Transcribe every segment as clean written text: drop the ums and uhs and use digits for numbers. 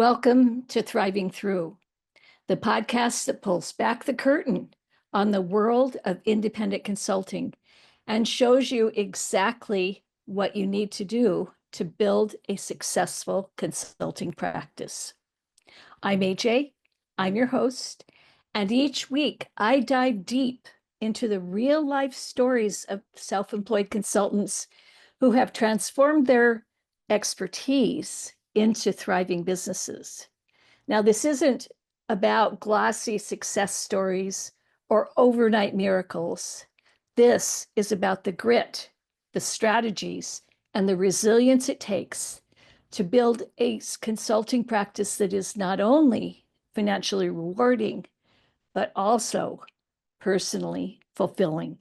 Welcome to Thriving Through, the podcast that pulls back the curtain on the world of independent consulting and shows you exactly what you need to do to build a successful consulting practice. I'm AJ, I'm your host, and each week I dive deep into the real life stories of self-employed consultants who have transformed their expertise into thriving businesses. Now, this isn't about glossy success stories or overnight miracles. This is about the grit, the strategies, and the resilience it takes to build a consulting practice that is not only financially rewarding, but also personally fulfilling.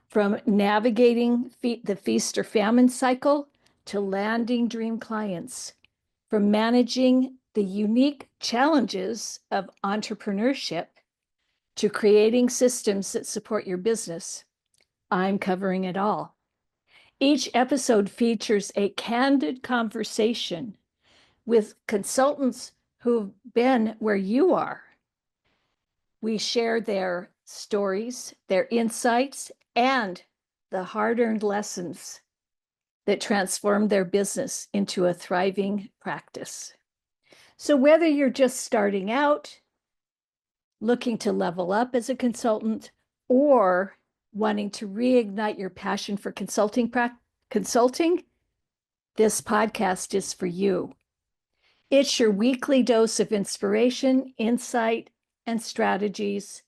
From navigating the feast or famine cycle to landing dream clients, from managing the unique challenges of entrepreneurship to creating systems that support your business, I'm covering it all. Each episode features a candid conversation with consultants who've been where you are. We share their stories, their insights, and the hard-earned lessons that transform their business into a thriving practice. So whether you're just starting out, looking to level up as a consultant, or wanting to reignite your passion for consulting, this podcast is for you. It's your weekly dose of inspiration, insight, and strategies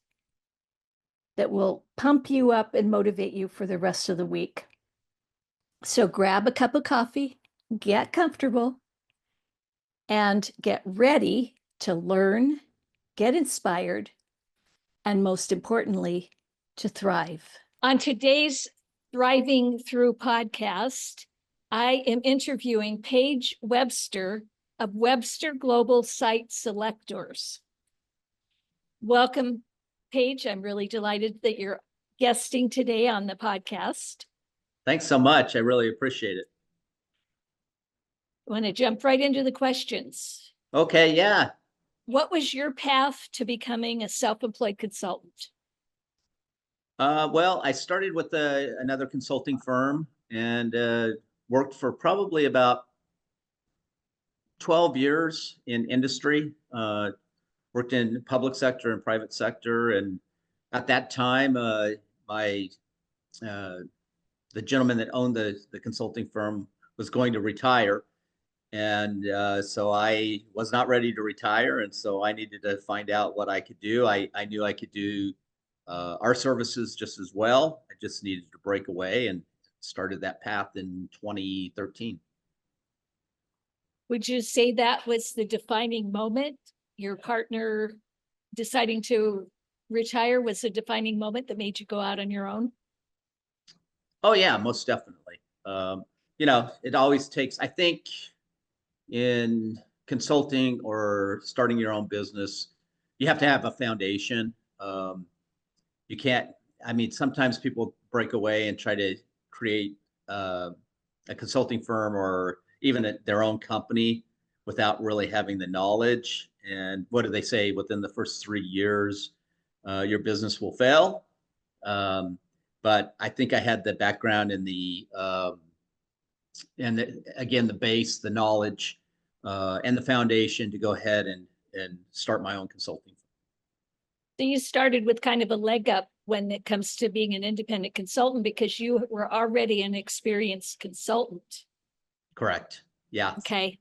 that will pump you up and motivate you for the rest of the week. So grab a cup of coffee, get comfortable, and get ready to learn, get inspired, and most importantly, to thrive. On today's Thriving Through podcast, I am interviewing Paige Webster of Webster Global Site Selectors. Welcome, Paige. I'm really delighted that you're guesting today on the podcast. Thanks so much. I really appreciate it. I want to jump right into the questions. Okay, yeah. What was your path to becoming a self-employed consultant? Well, I started with another consulting firm and worked for probably about 12 years in industry. Worked in public sector and private sector. And at that time, the gentleman that owned the consulting firm was going to retire. And so I was not ready to retire. And so I needed to find out what I could do. I knew I could do our services just as well. I just needed to break away and started that path in 2013. Would you say that was the defining moment? Your partner deciding to retire was a defining moment that made you go out on your own? Oh, yeah, most definitely. It always takes, I think, in consulting or starting your own business, you have to have a foundation. You can't, sometimes people break away and try to create a consulting firm or even their own company without really having the knowledge. And what do they say? Within the first 3 years, your business will fail. But I think I had the background in again, the base, the knowledge, and the foundation to go ahead and start my own consulting. So you started with kind of a leg up when it comes to being an independent consultant because you were already an experienced consultant. Correct. Yeah. Okay.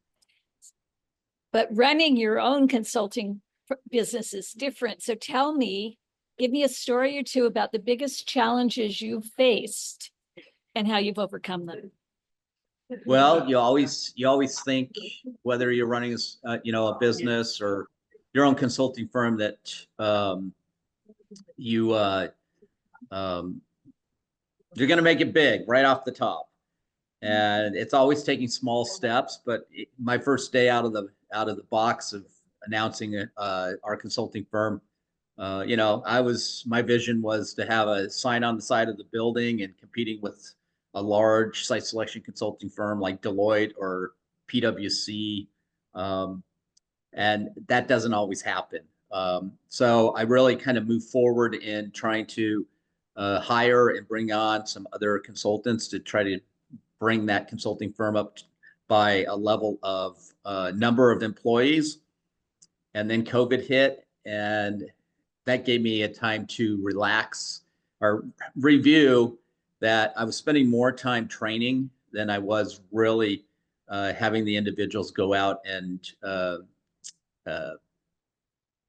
But running your own consulting business is different. So give me a story or two about the biggest challenges you've faced and how you've overcome them. Well, you always think, whether you're running a business or your own consulting firm, that you're going to make it big right off the top, and it's always taking small steps. But my first day out of the box of announcing our consulting firm, my vision was to have a sign on the side of the building and competing with a large site selection consulting firm like Deloitte or PwC, And that doesn't always happen. So I really kind of move forward in trying to hire and bring on some other consultants to try to bring that consulting firm up by a level of number of employees. And then COVID hit, and that gave me a time to relax or review that I was spending more time training than I was really having the individuals go out and uh,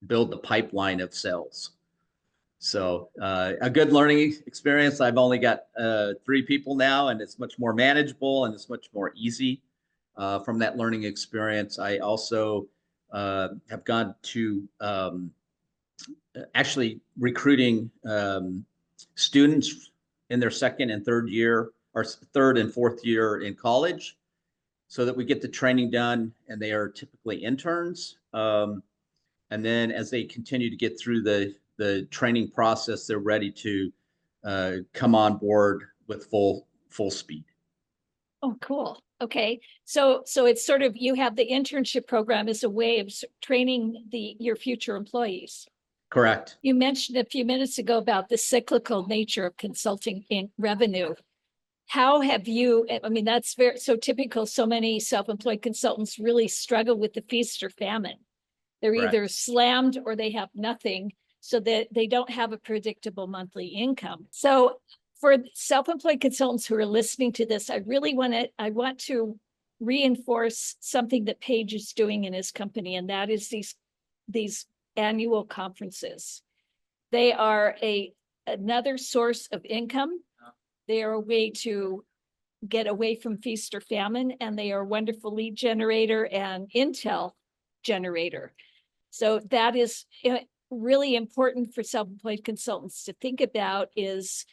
build the pipeline of sales. So a good learning experience. I've only got 3 people now, and it's much more manageable and it's much more easy from that learning experience. I also have gone to actually recruiting students in their second and third year, or third and fourth year in college, so that we get the training done, and they are typically interns. And then as they continue to get through the training process, they're ready to come on board with full speed. Oh, cool. Okay. So it's sort of, you have the internship program as a way of training your future employees. Correct. You mentioned a few minutes ago about the cyclical nature of consulting in revenue. How have you, I mean, that's so typical. So many self-employed consultants really struggle with the feast or famine. They're Correct. either slammed or they have nothing, so that they don't have a predictable monthly income. So for self-employed consultants who are listening to this, I want to reinforce something that Paige is doing in his company, and that is these annual conferences. They are another source of income. They are a way to get away from feast or famine, and they are a wonderful lead generator and intel generator. So that is really important for self-employed consultants to think about, is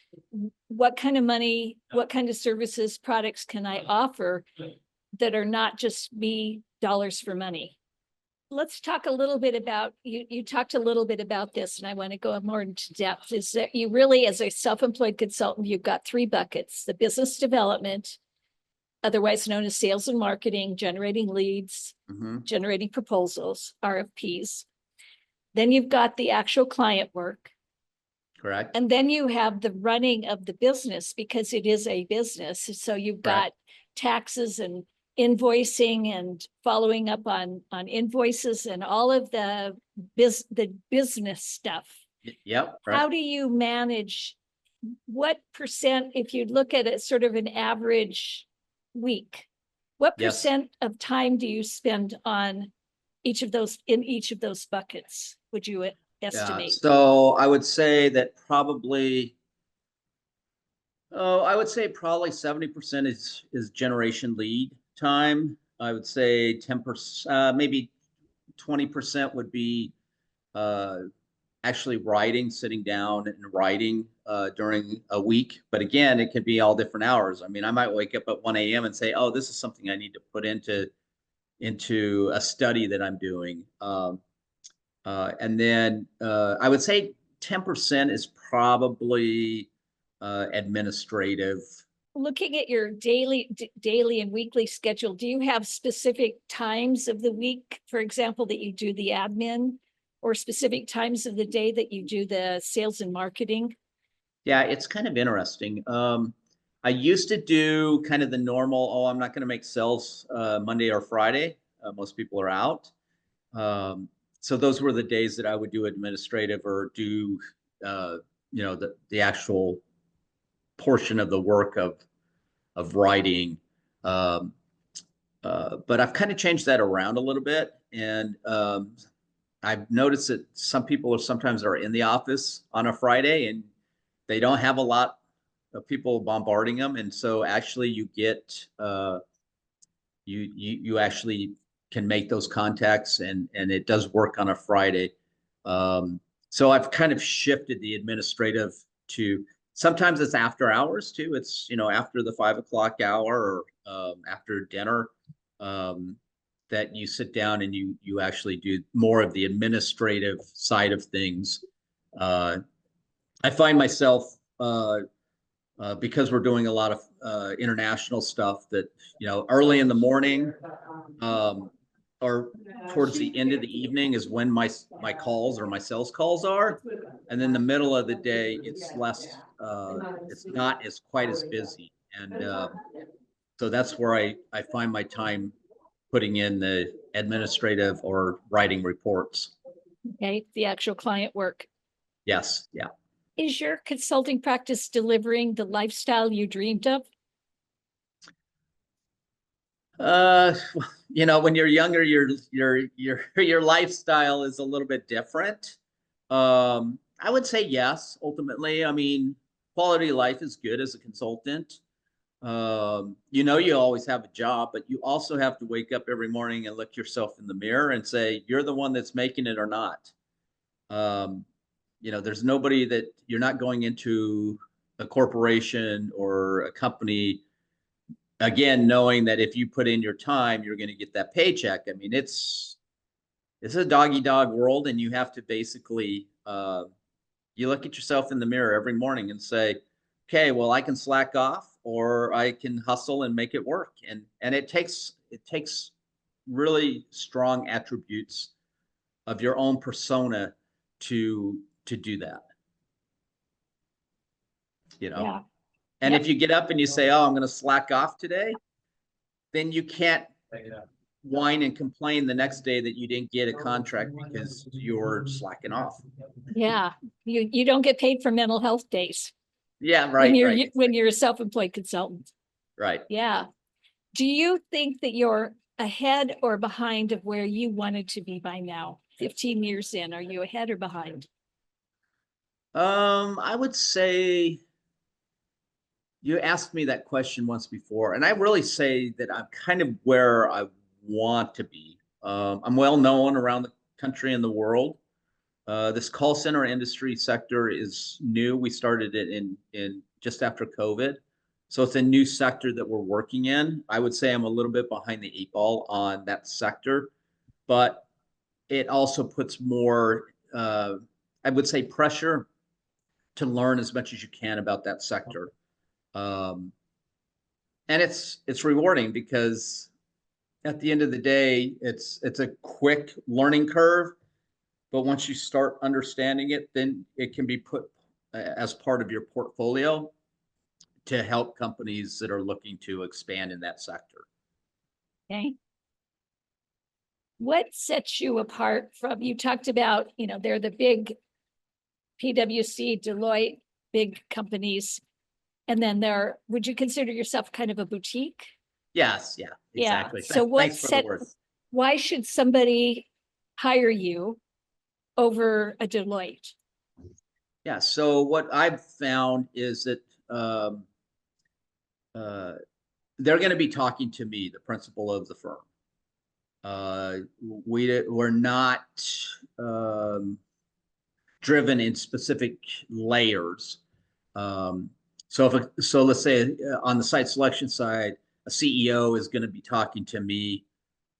what kind of money, what kind of services, products can I offer that are not just me dollars for money. Let's talk a little bit about, you talked a little bit about this, and I want to go more into depth, is that you really, as a self-employed consultant, you've got 3 buckets: the business development, otherwise known as sales and marketing, generating leads, generating proposals, RFPs. Then you've got the actual client work. Correct. And then you have the running of the business, because it is a business. So you've got taxes and invoicing and following up on invoices and all of the business stuff. Yep. Right. How do you manage, what percent, if you look at it sort of an average week, what percent of time do you spend on each of those, in each of those buckets, would you estimate? So I would say that probably, I would say probably 70% is generation lead time. I would say 10%, maybe 20% would be actually writing, sitting down and writing during a week. But again, it could be all different hours. I mean, I might wake up at 1 a.m. and say, oh, this is something I need to put into a study that I'm doing. And then I would say 10% is probably administrative. Looking at your daily and weekly schedule, do you have specific times of the week, for example, that you do the admin, or specific times of the day that you do the sales and marketing? Yeah, it's kind of interesting. I used to do kind of the normal, oh, I'm not going to make sales Monday or Friday. Most people are out. So those were the days that I would do administrative or do, the actual portion of the work of writing. But I've kind of changed that around a little bit. And I've noticed that some people sometimes are in the office on a Friday and they don't have a lot of people bombarding them. And so actually you get, you actually can make those contacts, and it does work on a Friday. So I've kind of shifted the administrative to, sometimes it's after hours too. It's, after the 5 o'clock hour, or after dinner, that you sit down and you actually do more of the administrative side of things. I find myself, because we're doing a lot of international stuff, that, early in the morning, or towards the end of the evening is when my calls or my sales calls are, and then the middle of the day it's less. It's not as quite as busy, and so that's where I find my time putting in the administrative or writing reports. Okay, the actual client work. Yes, yeah. Is your consulting practice delivering the lifestyle you dreamed of? Uh, when you're younger, your lifestyle is a little bit different. I would say yes. Ultimately, I mean, quality of life is good as a consultant. You always have a job, but you also have to wake up every morning and look yourself in the mirror and say, you're the one that's making it or not. Um, there's nobody that you're not going into a corporation or a company again, knowing that if you put in your time, you're going to get that paycheck. I mean, it's a dog eat dog world, and you have to basically you look at yourself in the mirror every morning and say, okay, well, I can slack off or I can hustle and make it work. And it takes really strong attributes of your own persona to do that. Yeah. And Yep. if you get up and you say, oh, I'm going to slack off today, then you can't whine and complain the next day that you didn't get a contract because you're slacking off. Yeah. You don't get paid for mental health days Yeah, when right, you're right, when you're a self-employed consultant. right. Yeah. Do you think that you're ahead or behind of where you wanted to be by now? 15 years in, are you ahead or behind? I would say you asked me that question once before, and I really say that I'm kind of where I want to be. I'm well known around the country and the world. This call center industry sector is new. We started it in just after COVID. So it's a new sector that we're working in. I would say I'm a little bit behind the eight ball on that sector, but it also puts more, I would say, pressure to learn as much as you can about that sector. Um, and it's rewarding because at the end of the day, it's a quick learning curve. But once you start understanding it, then it can be put as part of your portfolio to help companies that are looking to expand in that sector. Okay. What sets you apart from, you talked about, they're the big PwC, Deloitte, big companies. And then would you consider yourself kind of a boutique? Yes, yeah, Yeah. exactly. So Thanks for the word. why should somebody hire you over a Deloitte? Yeah. So what I've found is that um, uh, they're going to be talking to me, the principal of the firm. We're not um, driven in specific layers. Um, so let's say on the site selection side, a CEO is going to be talking to me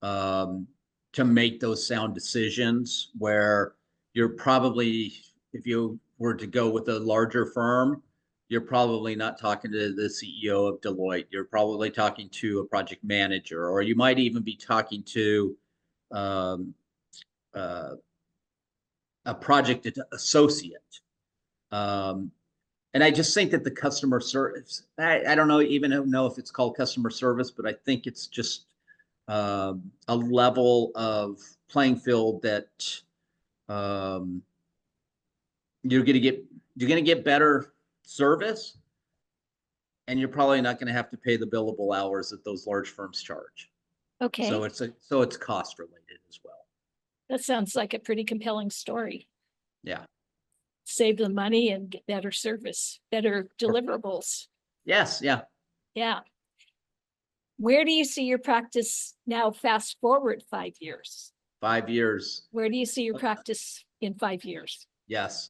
um, to make those sound decisions. Where you're probably, if you were to go with a larger firm, you're probably not talking to the CEO of Deloitte. You're probably talking to a project manager, or you might even be talking to um, uh, a project associate. Um, and I just think that the customer service, I don't know, even know if it's called customer service, but I think it's just a level of playing field that um, you're going to get better service, and you're probably not going to have to pay the billable hours that those large firms charge. Okay. So it's cost related as well. That sounds like a pretty compelling story. Yeah. Save the money and get better service, better deliverables. Yes. Yeah. Yeah. Where do you see your practice now, fast forward 5 years? 5 years. Where do you see your practice in 5 years? Yes.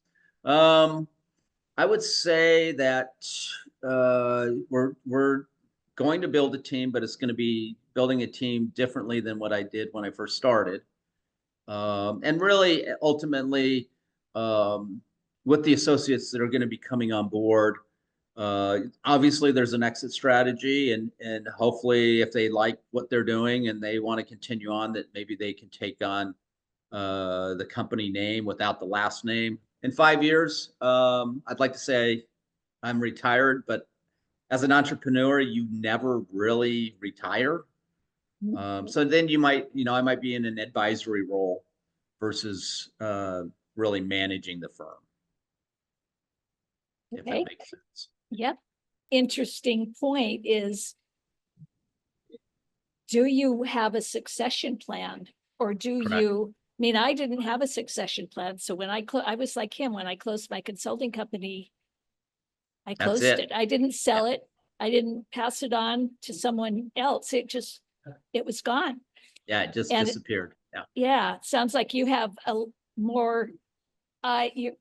I would say that we're going to build a team, but it's going to be building a team differently than what I did when I first started. And really, ultimately, um, with the associates that are going to be coming on board, Obviously, there's an exit strategy, and hopefully, if they like what they're doing and they want to continue on, that maybe they can take on the company name without the last name. In 5 years, I'd like to say I'm retired, but as an entrepreneur, you never really retire. So then you might, I might be in an advisory role versus really managing the firm, if that Okay. makes sense. Yep. Interesting point is, do you have a succession plan, or do Correct. you, I mean, I didn't have a succession plan. So when I was like him, when I closed my consulting company, I That's closed it. it. I didn't Yeah. sell it. I didn't pass it on to someone else. It was gone. Yeah. It just And disappeared. Yeah. yeah, sounds like you have a more,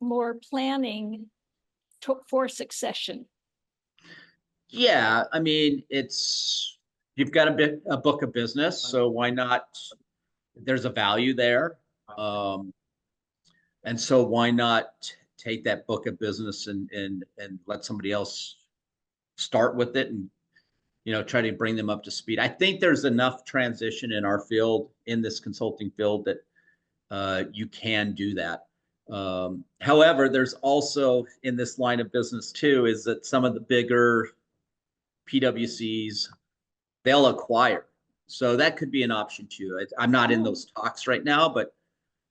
more planning for succession. Yeah. I mean, you've got a book of business. So why not? There's a value there. Um, and so why not take that book of business and let somebody else start with it and try to bring them up to speed. I think there's enough transition in our field, in this consulting field, that you can do that. However, there's also in this line of business too, is that some of the bigger PWCs, they'll acquire. So that could be an option too. I'm not in those talks right now, but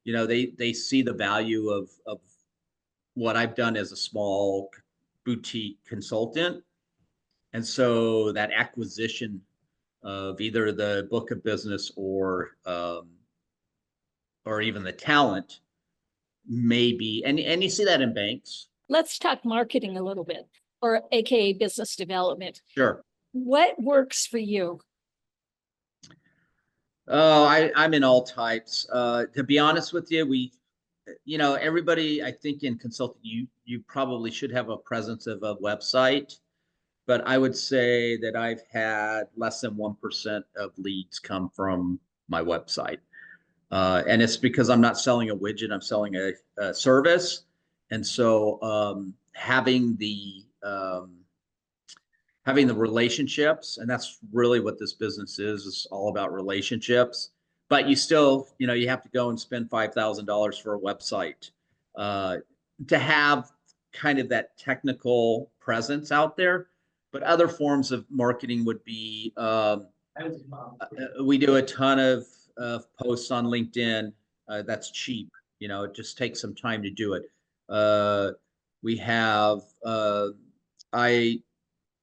they see the value of what I've done as a small boutique consultant. And so that acquisition of either the book of business or even the talent maybe, and you see that in banks. Let's talk marketing a little bit, or AKA business development. Sure. What works for you? Oh, I'm in all types. To be honest with you, everybody, I think in consulting, you probably should have a presence of a website, but I would say that I've had less than 1% of leads come from my website. And it's because I'm not selling a widget, I'm selling a service. And so having the relationships, and that's really what this business is all about, relationships. But you still, you have to go and spend $5,000 for a website to have kind of that technical presence out there. But other forms of marketing would be we do a ton of posts on LinkedIn. That's cheap. It just takes some time to do it. Uh, we have, I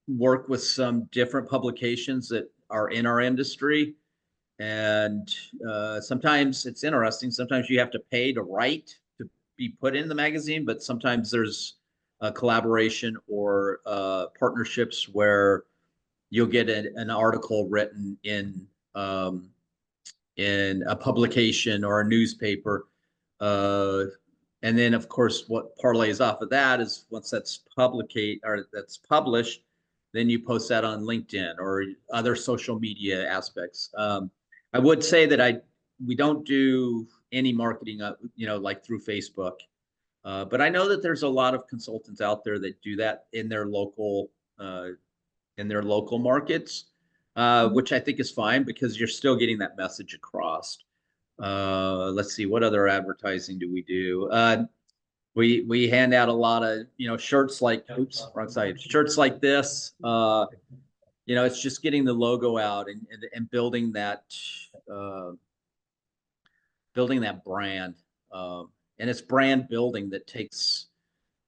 work with some different publications that are in our industry. And sometimes it's interesting. Sometimes you have to pay to write to be put in the magazine, but sometimes there's a collaboration or partnerships where you'll get an article written in a publication or a newspaper. Uh, and then, of course, what parlays off of that is once that's published, then you post that on LinkedIn or other social media aspects. I would say that we don't do any marketing, like through Facebook. But I know that there's a lot of consultants out there that do that uh, in their local markets, which I think is fine because you're still getting that message across. Let's see, what other advertising do we do? We hand out a lot of shirts like, oops, wrong side, shirts like this. It's just getting the logo out and uh, building that brand. And it's brand building that takes.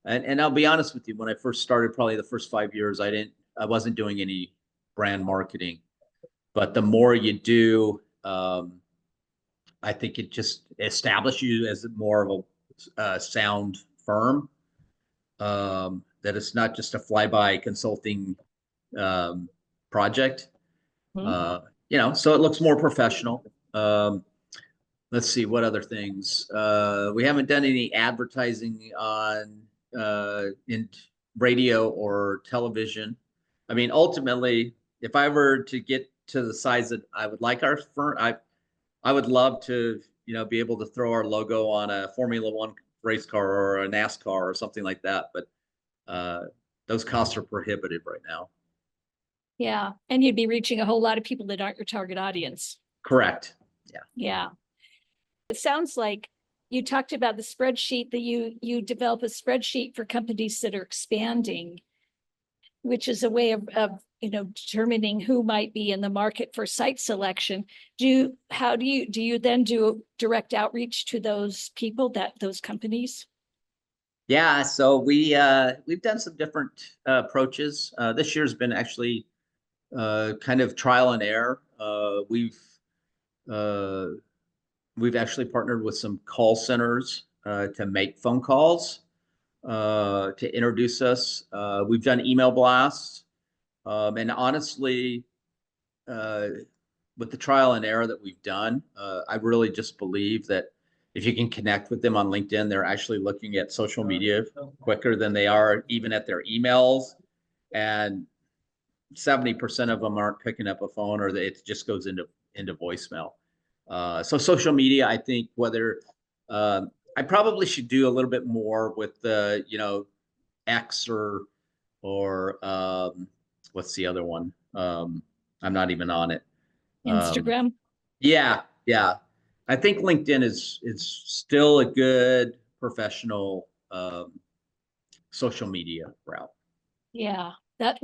And I'll be honest with you, when I first started, probably the first 5 years, I wasn't doing any brand marketing. But the more you do, I think it just establishes you as more of a sound firm. That it's not just a flyby consulting um, project. Hmm. So it looks more professional. Let's see what other things. We haven't done any advertising on in radio or television. I mean, ultimately, if I were to get to the size that I would like our firm, I would love to, be able to throw our logo on a Formula One race car or a NASCAR or something like that. But those costs are prohibitive right now. Yeah. And you'd be reaching a whole lot of people that aren't your target audience. Correct. Yeah. Yeah. It sounds like you talked about the spreadsheet that you develop a spreadsheet for companies that are expanding, which is a way of determining who might be in the market for site selection. Do you then do direct outreach to those people, those companies? Yeah, so we've done some different approaches. This year's been actually kind of trial and error. Uh, we've actually partnered with some call centers to make phone calls to introduce us. We've done email blasts, and honestly, uh, with the trial and error that we've done, I really just believe that if you can connect with them on LinkedIn, they're actually looking at social media quicker than they are even at their emails. And 70% of them aren't picking up a phone, or it just goes into voicemail. So social media, I think whether I probably should do a little bit more with the X or what's the other one? I'm not even on it. Um, Instagram? yeah, yeah. I think LinkedIn is still a good professional social media route. Yeah. That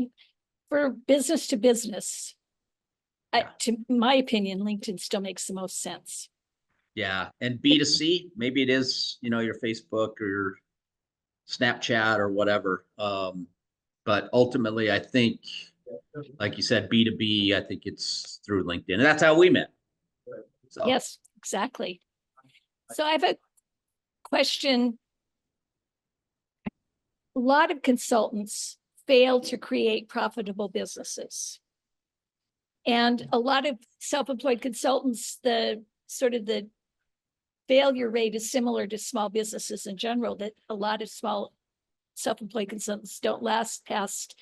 for business to business, Yeah. to my opinion, LinkedIn still makes the most sense. Yeah. And B2C, maybe it is, your Facebook or your Snapchat or whatever. But ultimately, I think, like you said, B2B, I think it's through LinkedIn. And that's how we met. So, Yes, exactly. So I have a question. A lot of consultants fail to create profitable businesses. And a lot of self-employed consultants, the failure rate is similar to small businesses in general, that a lot of small self-employed consultants don't last past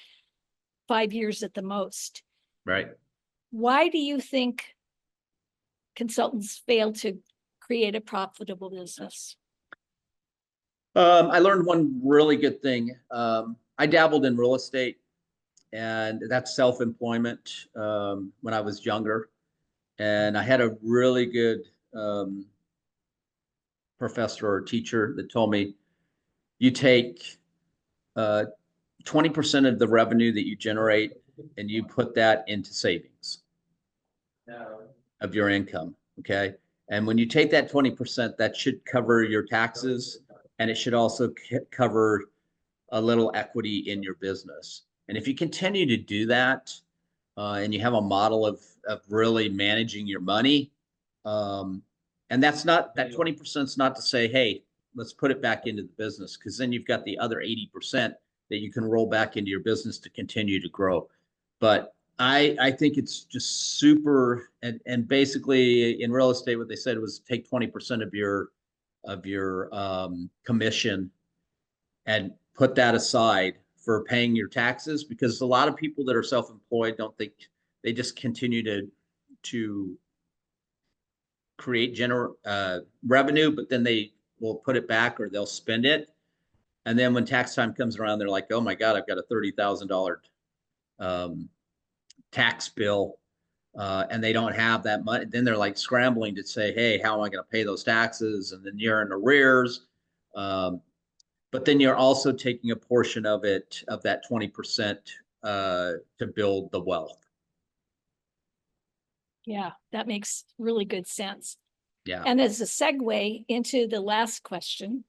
5 years at the most. right. Why do you think consultants fail to create a profitable business? I learned one really good thing. I dabbled in real estate, and that's self-employment when I was younger. And I had a really good professor or teacher that told me you take uh, 20% of the revenue that you generate and you put that into savings of your income. Okay. And when you take that 20%, that should cover your taxes, and it should also cover a little equity in your business. And if you continue to do that, and you have a model of really managing your money, um, and that's not that 20% is not to say, hey, let's put it back into the business, because then you've got the other 80% that you can roll back into your business to continue to grow. But I think it's just super, and basically in real estate, what they said was take 20% of your commission and put that aside for paying your taxes, because a lot of people that are self-employed don't think, they just continue to create revenue, but then they will put it back or they'll spend it. And then when tax time comes around, they're like, oh my God, I've got a $30,000 um, tax bill. And they don't have that money. Then they're like scrambling to say, hey, how am I going to pay those taxes? And then you're in arrears. But then you're also taking a portion of it, of that 20%, to build the wealth. Yeah, that makes really good sense. Yeah, And as a segue into the last question,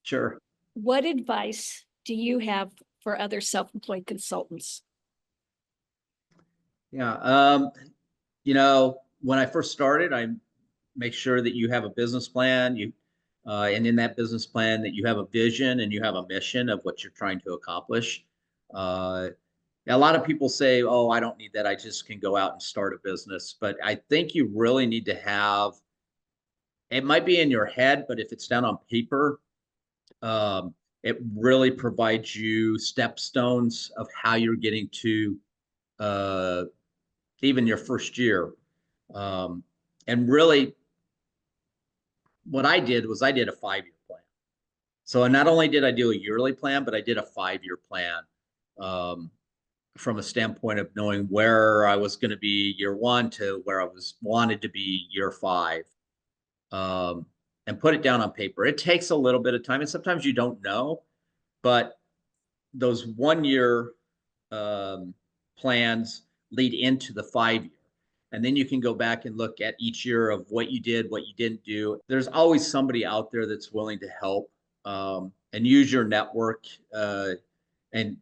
sure. what advice do you have for other self-employed consultants? Yeah. When I first started, I make sure that you have a business plan, and in that business plan that you have a vision and you have a mission of what you're trying to accomplish. Uh, a lot of people say, oh, I don't need that. I just can go out and start a business. But I think you really need to have, it might be in your head, but if it's down on paper, it really provides you stepstones of how you're getting to uh, even your first year. Um, and really, what I did was I did a 5-year plan. So not only did I do a yearly plan, but I did a 5-year plan from a standpoint of knowing where I was going to be year 1 to where I wanted to be year 5, and put it down on paper. It takes a little bit of time, and sometimes you don't know, but those 1 year plans lead into the 5 year. And then you can go back and look at each year of what you did, what you didn't do. There's always somebody out there that's willing to help, and use your network, and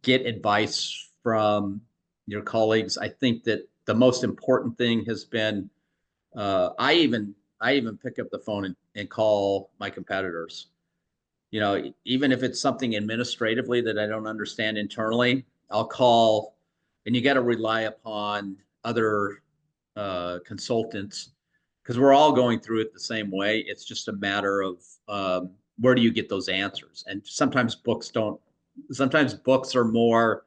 get advice from your colleagues. I think that the most important thing has been, I even pick up the phone and call my competitors. Even if it's something administratively that I don't understand internally, I'll call, and you got to rely upon other consultants, because we're all going through it the same way. It's just a matter of, where do you get those answers? And sometimes books don't. Sometimes books are more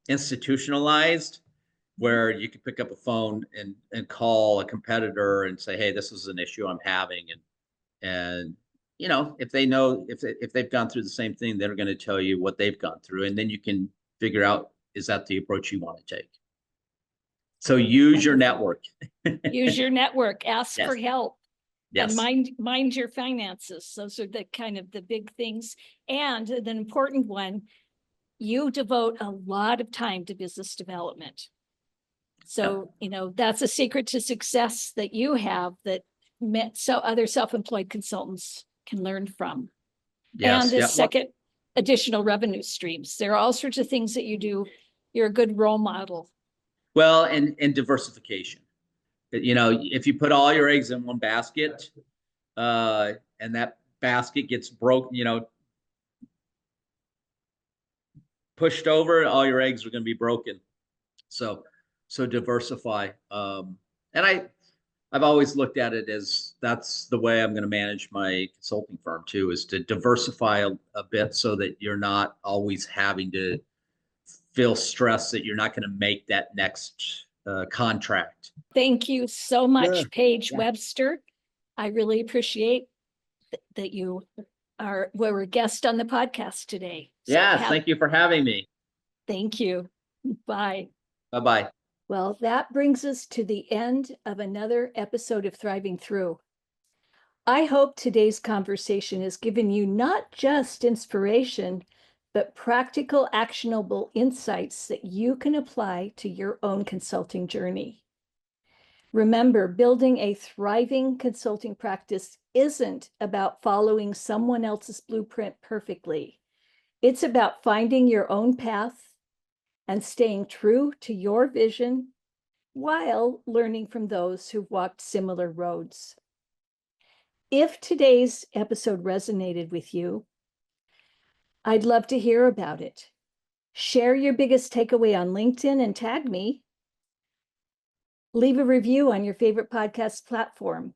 institutionalized, where you can pick up a phone and call a competitor and say, hey, this is an issue I'm having. And if they know, if they've gone through the same thing, they're going to tell you what they've gone through. And then you can figure out, is that the approach you want to take? So use your network. Use your network, ask Yes. for help. Yes. And mind your finances. Those are the kind of the big things. And the important one, you devote a lot of time to business development. So, that's a secret to success that you have that so other self-employed consultants can learn from. Yes. And a Yeah. second, additional revenue streams. There are all sorts of things that you do. You're a good role model. Well, and diversification. If you put all your eggs in one basket, and that basket gets pushed over, all your eggs are going to be broken. So diversify. And I've always looked at it as that's the way I'm going to manage my consulting firm too, is to diversify a bit, so that you're not always having to feel stressed that you're not going to make that next contract. Thank you so much, Sure. Paige Yeah. Webster. I really appreciate that you were a guest on the podcast today. So Yes, thank you for having me. Thank you. Bye. Bye-bye. Well, that brings us to the end of another episode of Thriving Through. I hope today's conversation has given you not just inspiration, but practical, actionable insights that you can apply to your own consulting journey. Remember, building a thriving consulting practice isn't about following someone else's blueprint perfectly. It's about finding your own path and staying true to your vision while learning from those who've walked similar roads. If today's episode resonated with you, I'd love to hear about it. Share your biggest takeaway on LinkedIn and tag me. Leave a review on your favorite podcast platform.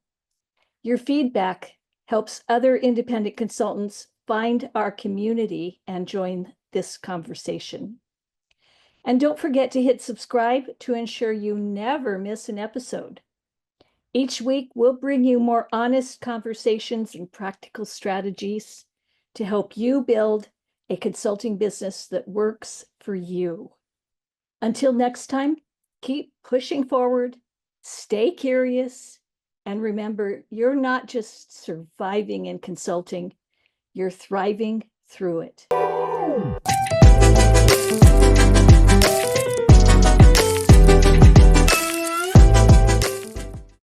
Your feedback helps other independent consultants find our community and join this conversation. And don't forget to hit subscribe to ensure you never miss an episode. Each week, we'll bring you more honest conversations and practical strategies to help you build a consulting business that works for you. Until next time, keep pushing forward, stay curious, and remember, you're not just surviving in consulting, you're thriving through it.